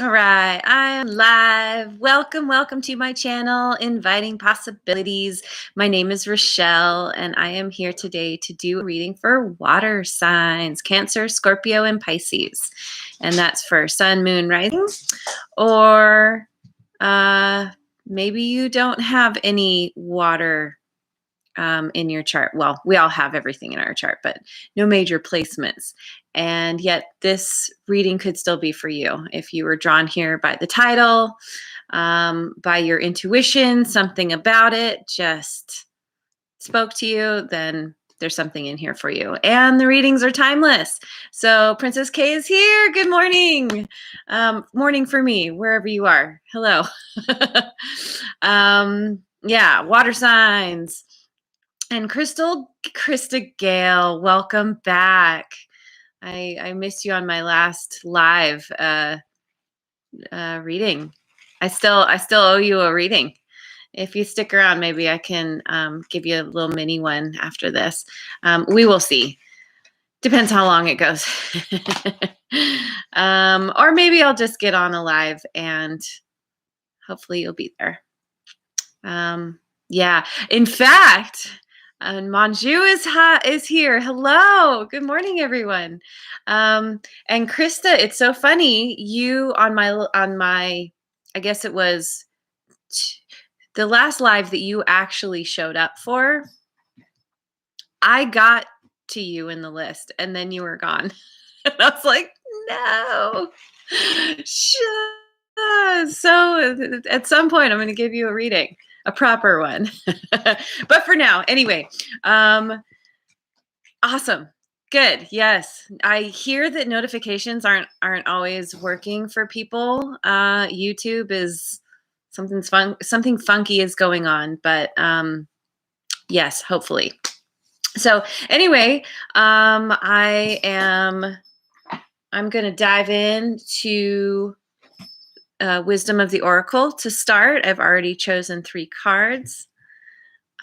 All right, I am live. Welcome to my channel, Inviting Possibilities. My name is Rochelle, and I am here today to do a reading for water signs, Cancer, Scorpio, and Pisces. And that's for Sun, Moon, Rising, or maybe you don't have any water in your chart. Well, we all have everything in our chart, but no major placements. And yet this reading could still be for you. If you were drawn here by the title, by your intuition, something about it just spoke to you, then there's something in here for you. And the readings are timeless. So Princess K is here. Good morning. Morning for me, wherever you are. Hello. Yeah, water signs. And Krista Gale, welcome back. I missed you on my last live reading. I still owe you a reading. If you stick around, maybe I can give you a little mini one after this. We will see. Depends how long it goes. Or maybe I'll just get on a live and hopefully you'll be there. Yeah, in fact, Manju is here. Hello, good morning, everyone. And Krista, it's so funny. You on my, I guess it was the last live that you actually showed up for. I got to you in the list, and then you were gone. And I was like, no. So at some point, I'm going to give you a reading. A proper one. But for now, anyway, awesome. Good. Yes. I hear that notifications aren't always working for people. YouTube is something funky is going on, but yes, hopefully. So anyway, I'm going to dive into Wisdom of the Oracle to start. I've already chosen 3 cards.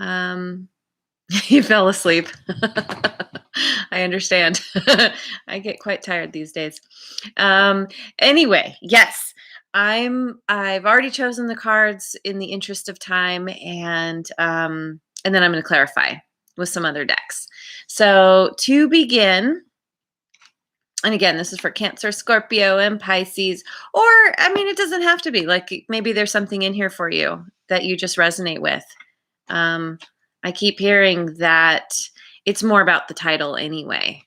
You fell asleep. I understand. I get quite tired these days. Anyway, yes, I've already chosen the cards in the interest of time, and then I'm going to clarify with some other decks. So to begin. And again, this is for Cancer, Scorpio, and Pisces. Or, I mean, it doesn't have to be. Like, maybe there's something in here for you that you just resonate with. I keep hearing that it's more about the title anyway.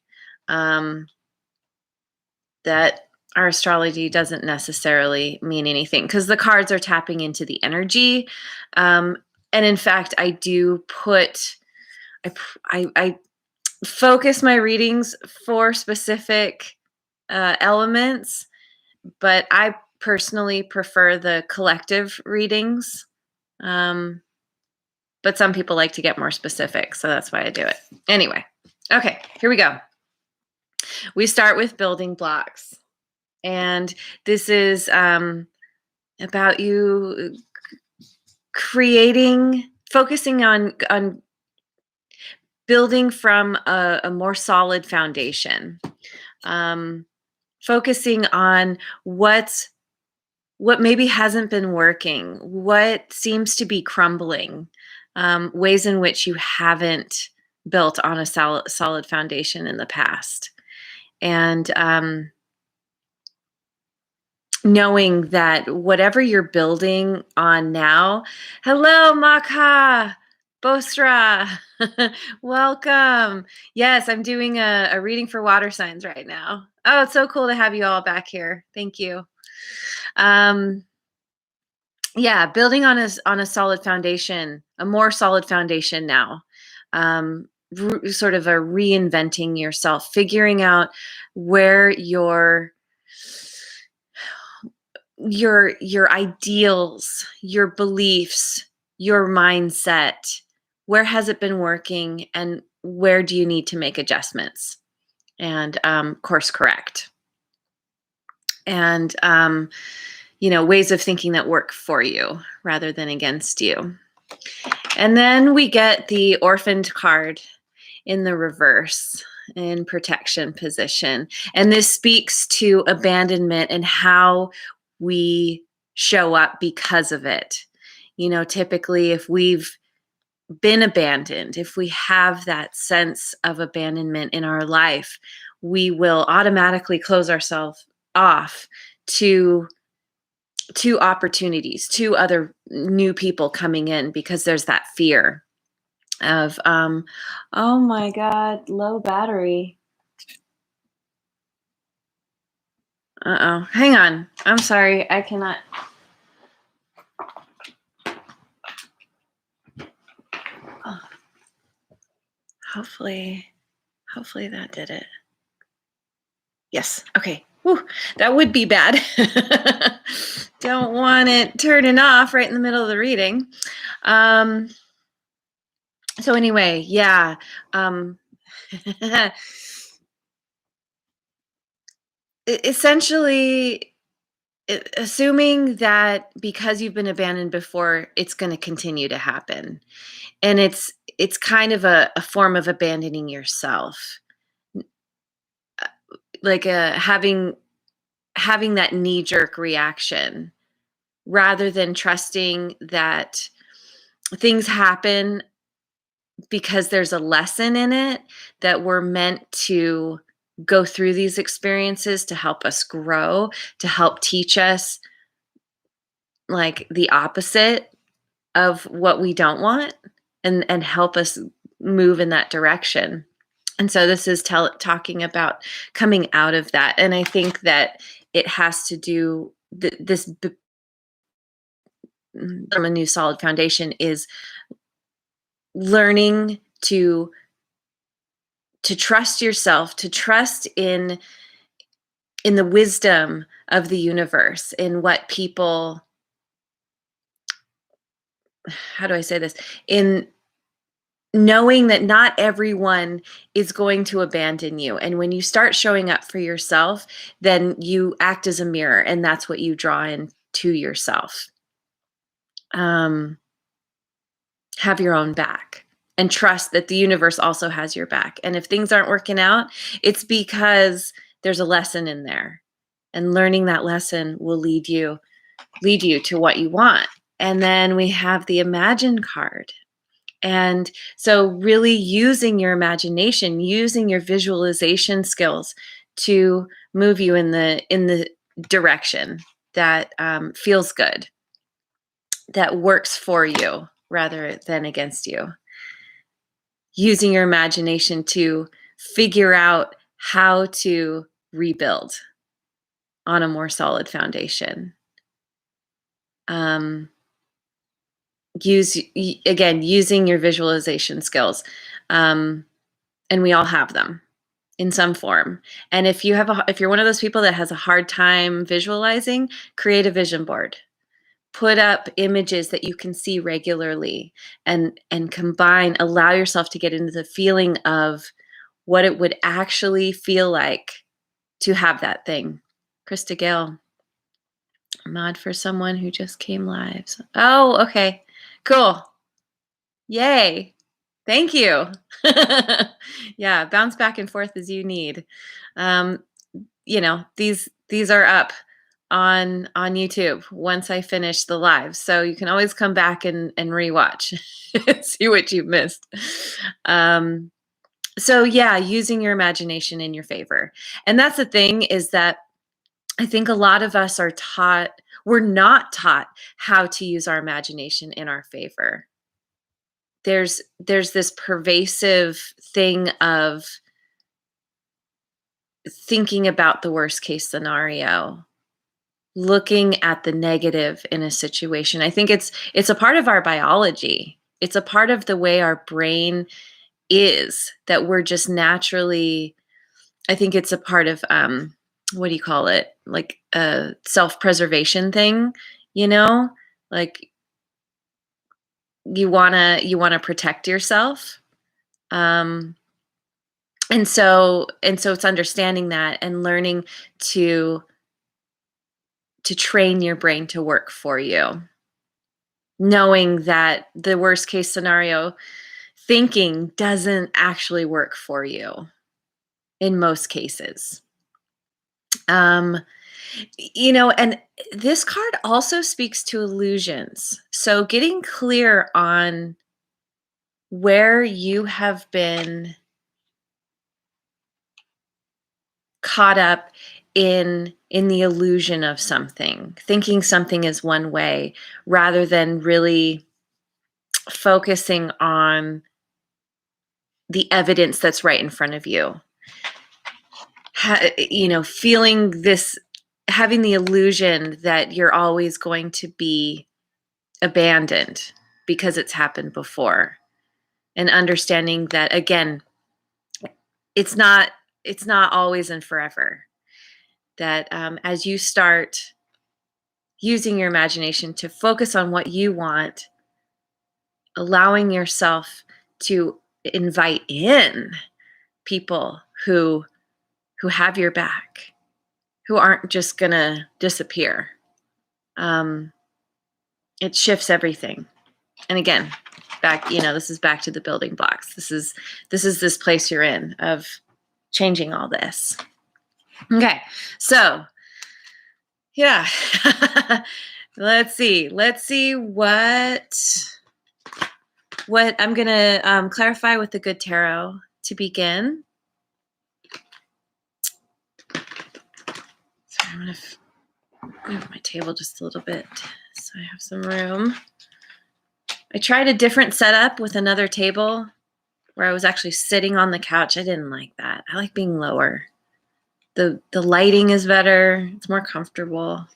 That our astrology doesn't necessarily mean anything because the cards are tapping into the energy. And in fact, I do put... I focus my readings for specific elements, but I personally prefer the collective readings. But some people like to get more specific, so that's why I do it. Anyway, okay, here we go. We start with building blocks, and this is about you focusing on building from a more solid foundation, focusing on what maybe hasn't been working, what seems to be crumbling, ways in which you haven't built on a solid foundation in the past. And knowing that whatever you're building on now, hello, Makha. Bosra, welcome. Yes, I'm doing a reading for water signs right now. Oh, it's so cool to have you all back here. Thank you. Yeah, building on a solid foundation, a more solid foundation now. Sort of a reinventing yourself, figuring out where your ideals, your beliefs, your mindset, where has it been working, and where do you need to make adjustments and course correct? And, ways of thinking that work for you rather than against you. And then we get the orphaned card in the reverse in protection position. And this speaks to abandonment and how we show up because of it. Typically, if we've been abandoned, if we have that sense of abandonment in our life, we will automatically close ourselves off to opportunities, to other new people coming in, because there's that fear of oh my god, low battery. Hang on, I'm sorry, I cannot. Oh. Hopefully that did it. Yes. Okay. Whew, that would be bad. Don't want it turning off right in the middle of the reading. So anyway, yeah. Essentially, assuming that because you've been abandoned before, it's going to continue to happen. And it's kind of a form of abandoning yourself. Like having that knee-jerk reaction, rather than trusting that things happen because there's a lesson in it, that we're meant to go through these experiences to help us grow, to help teach us like the opposite of what we don't want, and help us move in that direction. And so this is talking about coming out of that. And I think that it has to do from a new solid foundation is learning to trust yourself, to trust in the wisdom of the universe, in what people, how do I say this, in knowing that not everyone is going to abandon you. And when you start showing up for yourself, then you act as a mirror, and that's what you draw into yourself. Have your own back, and trust that the universe also has your back. And if things aren't working out, it's because there's a lesson in there, and learning that lesson will lead you to what you want. And then we have the Imagine card. And so really using your imagination, using your visualization skills to move you in the direction that feels good, that works for you rather than against you. Using your imagination to figure out how to rebuild on a more solid foundation. Using your visualization skills, and we all have them in some form. And if you're one of those people that has a hard time visualizing, create a vision board. Put up images that you can see regularly, and allow yourself to get into the feeling of what it would actually feel like to have that thing. Krista Gale, mod for someone who just came live. Oh, okay, cool. Yay. Thank you. Yeah, bounce back and forth as you need. These are up on YouTube once I finish the live. So you can always come back and rewatch, see what you've missed. So yeah, using your imagination in your favor. And that's the thing, is that I think a lot of us we're not taught how to use our imagination in our favor. There's this pervasive thing of thinking about the worst case scenario, looking at the negative in a situation. I think it's a part of our biology. It's a part of the way our brain is, that we're just naturally, I think it's a part of what do you call it? Like a self-preservation thing, like you want to protect yourself. And so it's understanding that and learning to train your brain to work for you, knowing that the worst case scenario thinking doesn't actually work for you in most cases. And this card also speaks to illusions. So getting clear on where you have been caught up in the illusion of something, thinking something is one way rather than really focusing on the evidence that's right in front of you. Feeling this, having the illusion that you're always going to be abandoned because it's happened before, and understanding that, again, it's not always and forever. That as you start using your imagination to focus on what you want, allowing yourself to invite in people who have your back, who aren't just gonna disappear. It shifts everything. And again, this is back to the building blocks. This is this place you're in of changing all this. Okay, so yeah. Let's see what I'm gonna clarify with the good tarot to begin. So I'm gonna move my table just a little bit so I have some room. I tried a different setup with another table where I was actually sitting on the couch. I didn't like that. I like being lower. The lighting is better. It's more comfortable.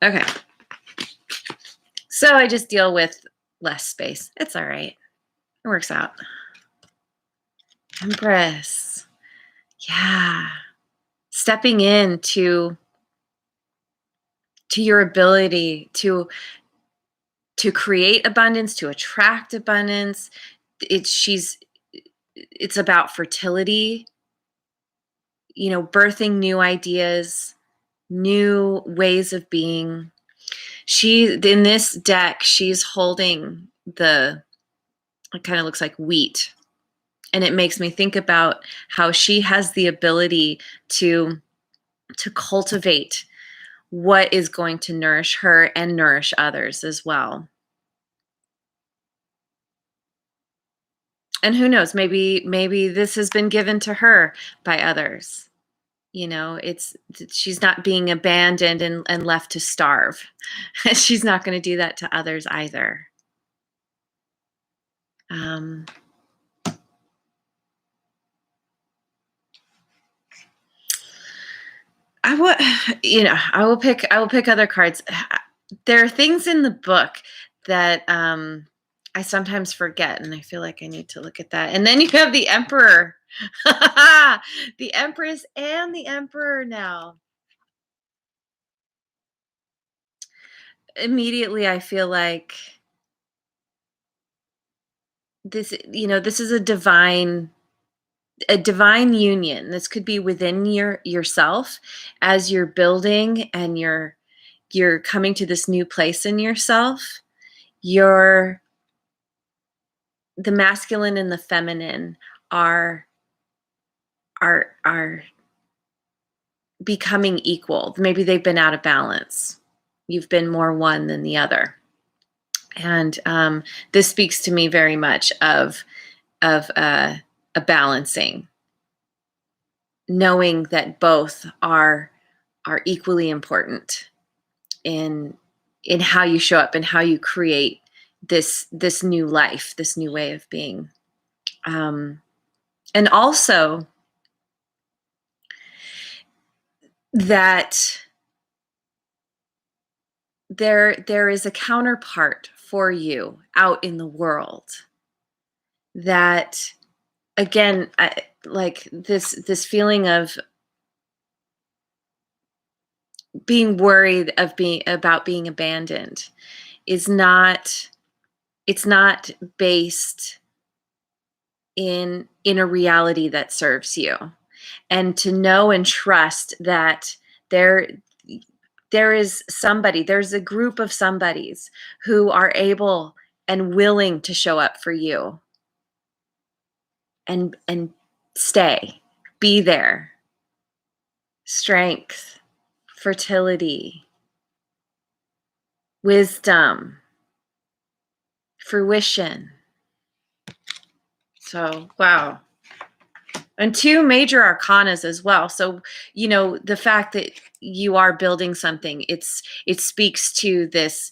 Okay. So I just deal with less space. It's all right. It works out. Empress. Yeah. Stepping into your ability to create abundance, to attract abundance. It's about fertility, birthing new ideas, new ways of being. In this deck, she's holding it kind of looks like wheat. And it makes me think about how she has the ability to cultivate what is going to nourish her and nourish others as well. And who knows, maybe this has been given to her by others. She's not being abandoned and left to starve. She's not going to do that to others either. I will pick other cards. There are things in the book that I sometimes forget, and I feel like I need to look at that. And then you have the Emperor, the Empress, and the Emperor now. Immediately, I feel like this is a divine union. This could be within yourself as you're building and you're coming to this new place in yourself. The masculine and the feminine are becoming equal. Maybe they've been out of balance. You've been more one than the other. And this speaks to me very much of a balancing, knowing that both are equally important in how you show up and how you create this new life, this new way of being. And also that there is a counterpart for you out in the world that, again, like this feeling of being worried about being abandoned is not based in a reality that serves you. And to know and trust that there is somebody, there's a group of somebodies who are able and willing to show up for you and be there. strength, fertility, wisdom, fruition. So, wow. And two major arcanas as well. So, the fact that you are building something, it speaks to this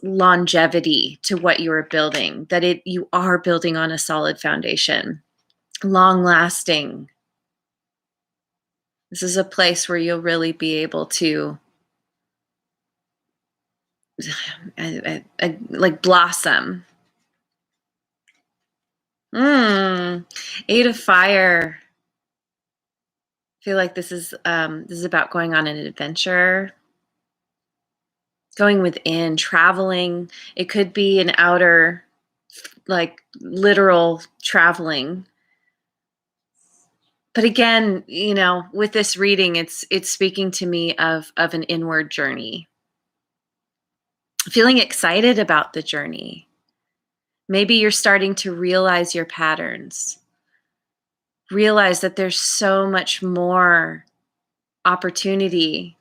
longevity to what you are building, that you are building on a solid foundation, long lasting. This is a place where you'll really be able to like blossom. Eight of Fire. I feel like this is about going on an adventure, going within, traveling. It could be an outer, like literal traveling. But again, with this reading, it's speaking to me of an inward journey. Feeling excited about the journey. Maybe you're starting to realize your patterns. Realize that there's so much more opportunity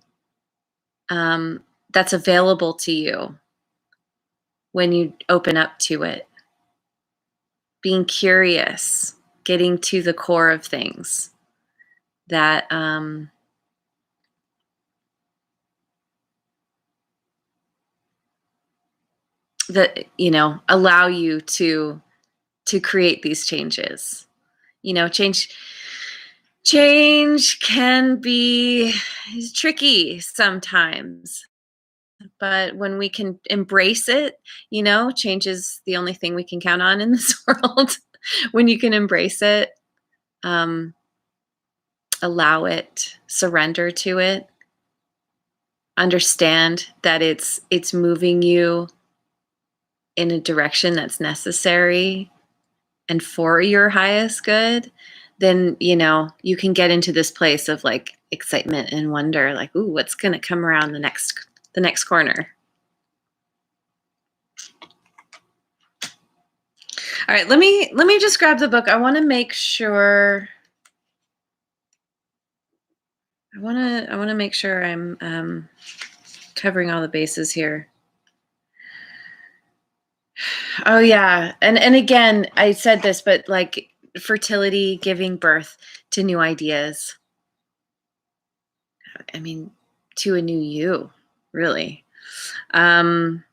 that's available to you when you open up to it. Being curious, getting to the core of things that allow you to create these changes. Change can be tricky sometimes, but when we can embrace it, change is the only thing we can count on in this world. When you can embrace it, allow it, surrender to it, understand that it's moving you in a direction that's necessary and for your highest good, then you can get into this place of like excitement and wonder, like, ooh, what's going to come around the next corner. All right, let me just grab the book. I want to make sure I'm covering all the bases here. Oh yeah. And again, I said this, but like fertility, giving birth to new ideas. I mean, to a new you, really. Your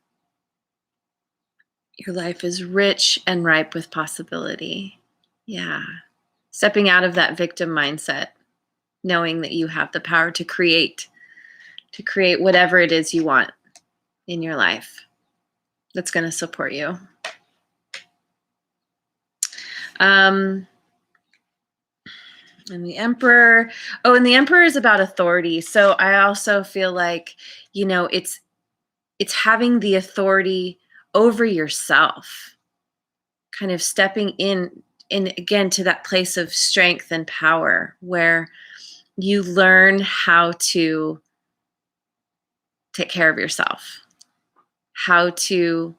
life is rich and ripe with possibility. Yeah. Stepping out of that victim mindset, knowing that you have the power to create whatever it is you want in your life that's going to support you. And the Emperor. Oh, and the Emperor is about authority. So I also feel like, it's having the authority over yourself, kind of stepping in again to that place of strength and power where you learn how to take care of yourself, how to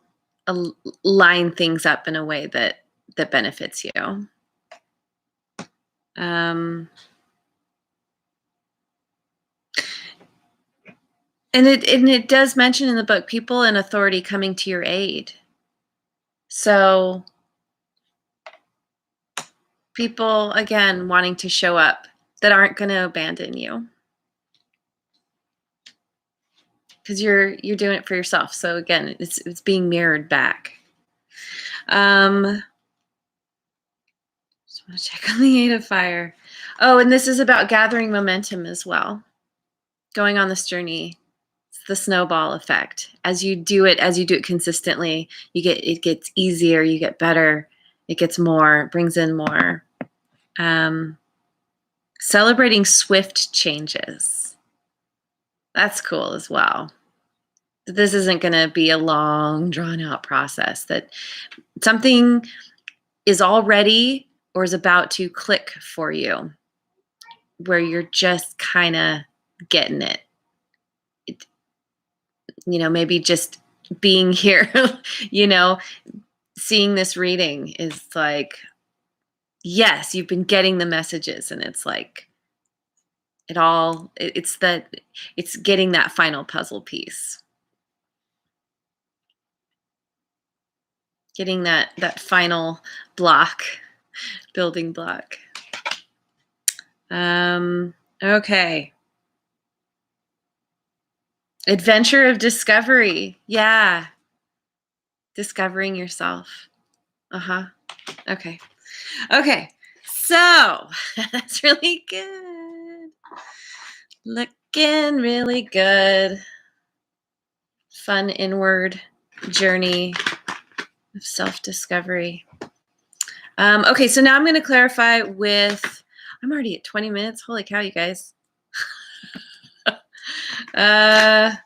line things up in a way that benefits you. And it does mention in the book people in authority coming to your aid. So people, again, wanting to show up that aren't going to abandon you, because you're doing it for yourself. So again, it's being mirrored back. Just want to check on the Eight of Fire. Oh, and this is about gathering momentum as well. Going on this journey. It's the snowball effect. As you do it consistently, it gets easier, you get better, it gets more, it brings in more. Celebrating swift changes. That's cool as well. This isn't going to be a long, drawn-out process. That something is already or is about to click for you, where you're just kind of getting it. Maybe just being here, seeing this reading is like, yes, you've been getting the messages, and it's like, it's getting that final puzzle piece. Getting that final block, building block. Okay. Adventure of discovery. Yeah. Discovering yourself. Uh-huh. Okay. Okay. So that's really good. Looking really good. Fun inward journey of self-discovery. Okay, so now I'm going to clarify with, I'm already at 20 minutes. Holy cow, you guys. I'm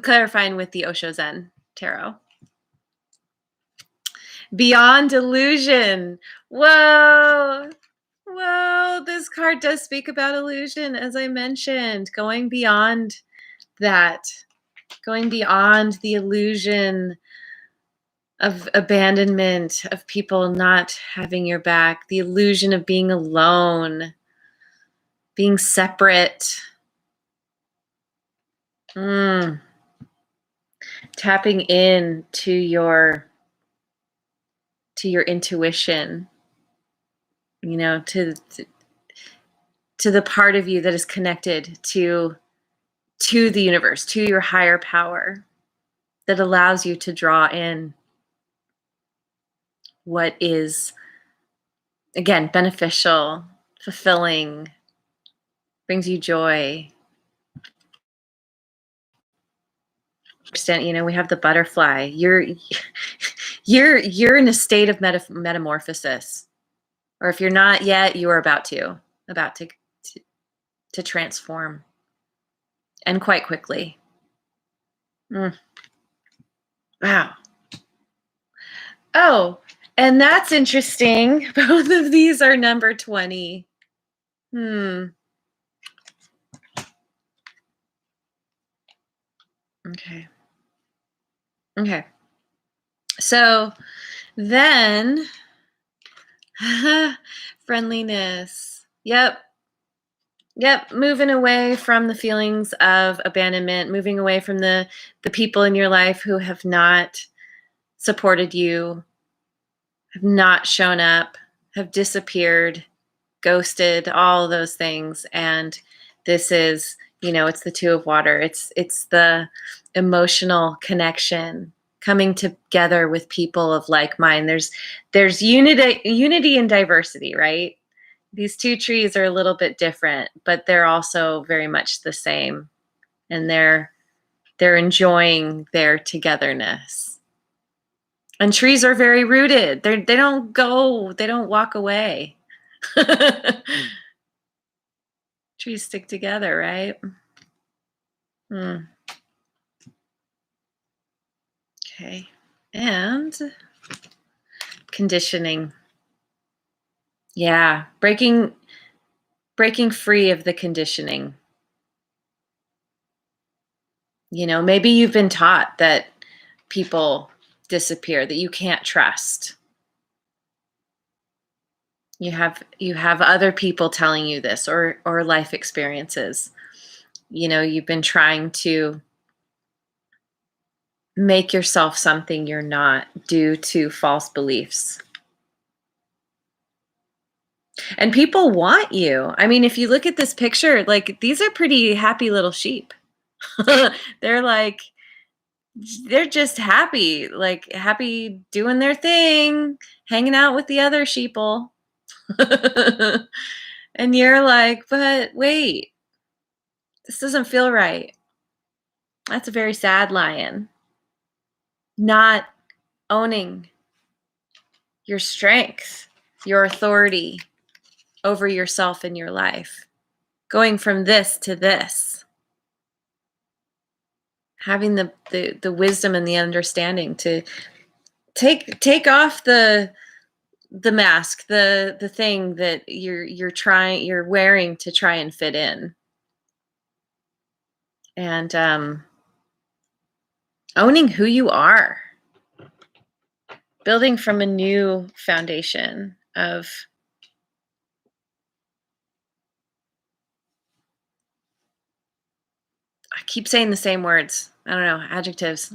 clarifying with the Osho Zen Tarot. Beyond illusion. Whoa. Whoa, this card does speak about illusion, as I mentioned. Going beyond that. Going beyond the illusion of abandonment, of people not having your back, the illusion of being alone, being separate. Tapping in to your intuition, you know, to the part of you that is connected to the universe, to your higher power, that allows you to draw in what is, again, beneficial, fulfilling, brings you joy. You know, we have the butterfly. You're in a state of metamorphosis, or if you're not yet, you are about to transform, and quite quickly. Wow. Oh, and that's interesting. Both of these are number 20. Okay. Okay. So then, friendliness. Yep. Moving away from the feelings of abandonment, moving away from the people in your life who have not supported you, have not shown up, have disappeared, ghosted, all those things. And this is, you know, it's the two of water. It's the emotional connection, coming together with people of like mind. There's unity and diversity, right? These two trees are a little bit different, but they're also very much the same. And they're enjoying their togetherness. And trees are very rooted. They don't walk away. Trees stick together, right? Okay. And conditioning. Yeah, breaking free of the conditioning. You know, maybe you've been taught that people disappear, that you can't trust. You have other people telling you this, or life experiences. You know, you've been trying to make yourself something you're not due to false beliefs. And people want you. I mean, if you look at this picture, like, these are pretty happy little sheep. They're just happy, like happy doing their thing, hanging out with the other sheeple. And you're like, but wait, this doesn't feel right. That's a very sad lion. Not owning your strength, your authority over yourself and your life. Going from this to this. Having the wisdom and the understanding to take off the mask, the thing that you're wearing to try and fit in. And owning who you are. Building from a new foundation of keep saying the same words. I don't know, adjectives.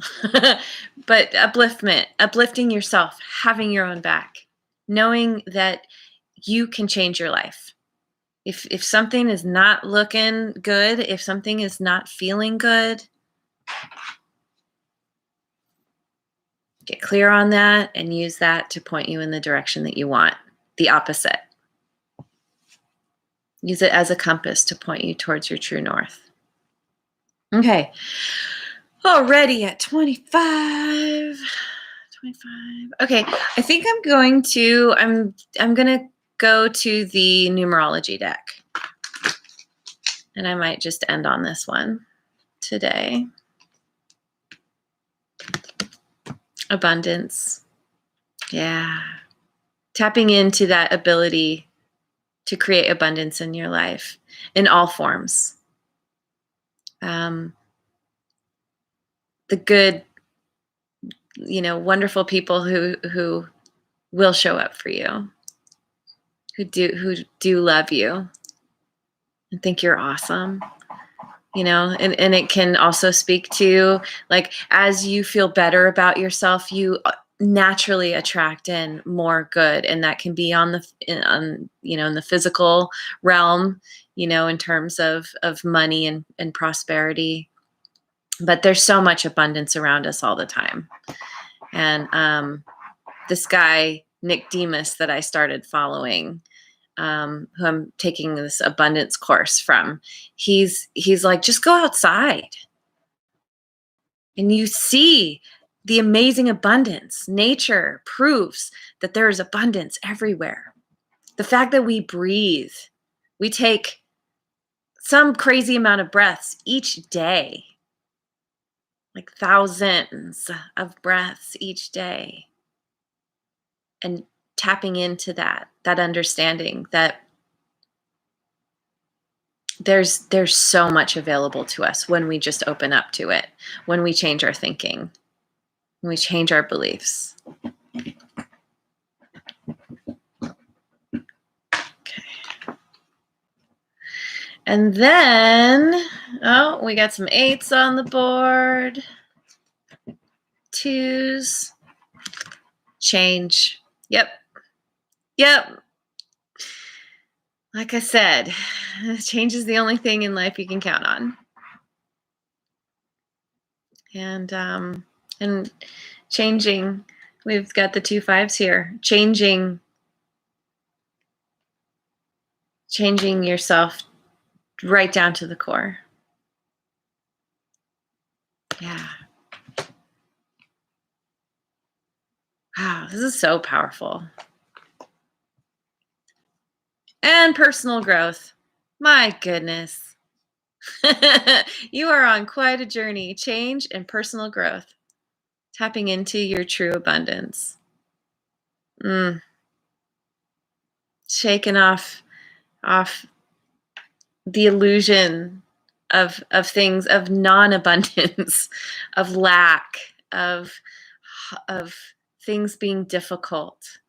But upliftment, uplifting yourself, having your own back, knowing that you can change your life. If something is not looking good, if something is not feeling good, get clear on that and use that to point you in the direction that you want, the opposite. Use it as a compass to point you towards your true north. Okay. Already at 25. Okay, I think I'm going to go to the numerology deck. And I might just end on this one today. Abundance. Yeah. Tapping into that ability to create abundance in your life in all forms. The good, wonderful people who will show up for you, who do love you and think you're awesome, and it can also speak to, like, as you feel better about yourself, you naturally attract in more good, and that can be in the physical realm, in terms of money and prosperity. But there's so much abundance around us all the time. And this guy, Nick Demas, that I started following, who I'm taking this abundance course from, he's like, just go outside and you see the amazing abundance. Nature proves that there is abundance everywhere. The fact that we breathe, we take some crazy amount of breaths each day, like thousands of breaths each day, and tapping into that understanding that there's so much available to us when we just open up to it, when we change our thinking, when we change our beliefs. Okay. And then, we got some 8s on the board. 2s. Change. Yep. Like I said, change is the only thing in life you can count on. And changing, we've got the 2 5s here. Changing yourself right down to the core. Yeah. Wow, this is so powerful. And personal growth. My goodness. You are on quite a journey. Change and personal growth. Tapping into your true abundance. Shaking off the illusion of things, of non-abundance, of lack, of things being difficult.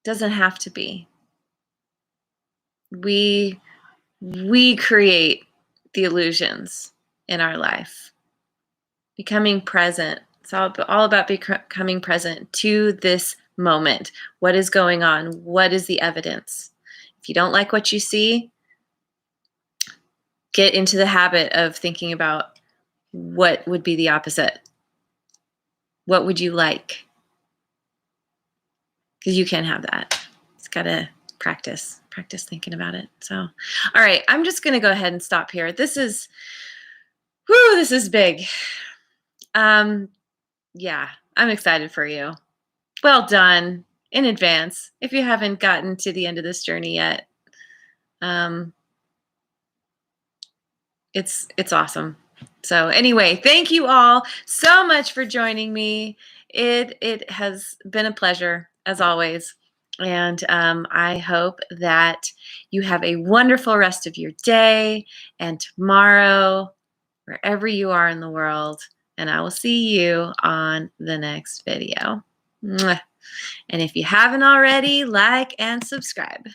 Doesn't have to be. We create the illusions in our life. Becoming present. It's all about becoming present to this moment. What is going on? What is the evidence? If you don't like what you see, get into the habit of thinking about what would be the opposite. What would you like? Because you can't have that. It's got to practice thinking about it. So, all right, I'm just going to go ahead and stop here. This is big. Yeah, I'm excited for you. Well done in advance. If you haven't gotten to the end of this journey yet, it's awesome. So anyway, thank you all so much for joining me. It has been a pleasure, as always. And I hope that you have a wonderful rest of your day and tomorrow, wherever you are in the world. And I will see you on the next video. Mwah. And if you haven't already, like and subscribe.